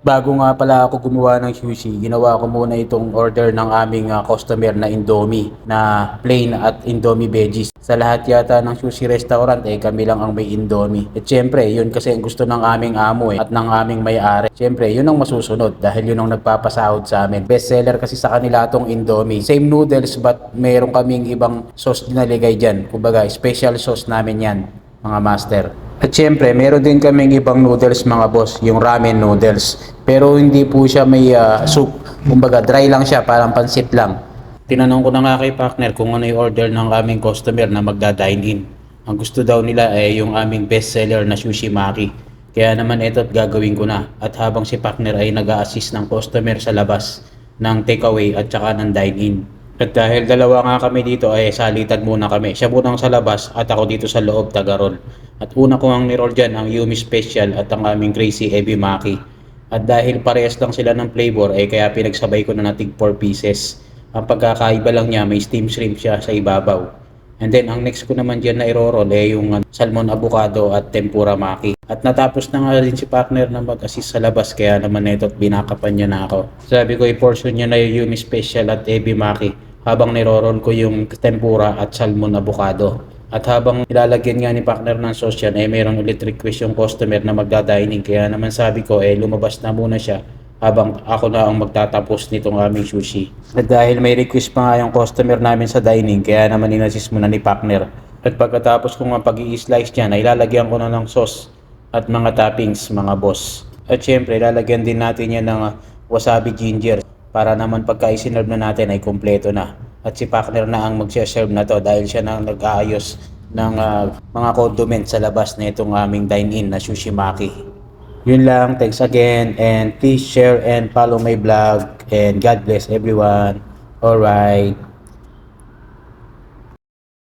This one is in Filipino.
Bago nga pala ako gumawa ng sushi, ginawa ko muna itong order ng aming customer na Indomie na plain at Indomie veggies. Sa lahat yata ng sushi restaurant kami lang ang may Indomie. At syempre, yun kasi ang gusto ng aming amo at ng aming may-ari. Syempre, yun ang masusunod dahil yun ang nagpapasahod sa amin. Best seller kasi sa kanila tong Indomie. Same noodles but meron kaming ibang sauce na naligay dyan. Kumbaga, special sauce namin yan, mga master. At syempre, meron din kaming ibang noodles mga boss, yung ramen noodles. Pero hindi po siya may soup. Kumbaga, dry lang siya, parang pansit lang. Tinanong ko na nga kay partner kung ano yung order ng aming customer na magda-dine in. Ang gusto daw nila ay yung aming best seller na sushi maki. Kaya naman ito't gagawin ko na. At habang si partner ay nag-a-assist ng customer sa labas ng takeaway at saka ng dine-in. At dahil dalawa nga kami dito ay salitan muna kami. Siya munang sa labas at ako dito sa loob taga-roll. At una ko ang niroll dyan ang Yumi Special at ang aming Crazy Ebi Maki. At dahil parehas lang sila ng flavor kaya pinagsabay ko na natig 4 pieces. Ang pagkakaiba lang niya may steam shrimp siya sa ibabaw. And then ang next ko naman dyan na i-roll yung salmon avocado at tempura maki. At natapos na nga rin si partner na mag-assist sa labas kaya naman ito't binakapan niya na ako. Sabi ko i-portion niya na yung Yumi Special at Ebi Maki habang niroroll ko yung tempura at salmon avocado. At habang ilalagyan nga ni partner ng sauce yan, mayroong ulit request yung customer na magda-dining. Kaya naman sabi ko, lumabas na muna siya habang ako na ang magtatapos nitong aming sushi. At dahil may request pa nga yung customer namin sa dining, kaya naman inassist muna ni partner. At pagkatapos ko nga pag-i-slice niya, ilalagyan ko na ng sauce at mga toppings, mga boss. At syempre, ilalagyan din natin yan ng wasabi ginger para naman pagka isinurb na natin ay kumpleto na. At si partner na ang magsiserve na to dahil siya na nag-aayos ng mga condiments sa labas na itong aming dine-in na sushi maki. Yun lang, thanks again and please share and follow my vlog and God bless everyone. Alright.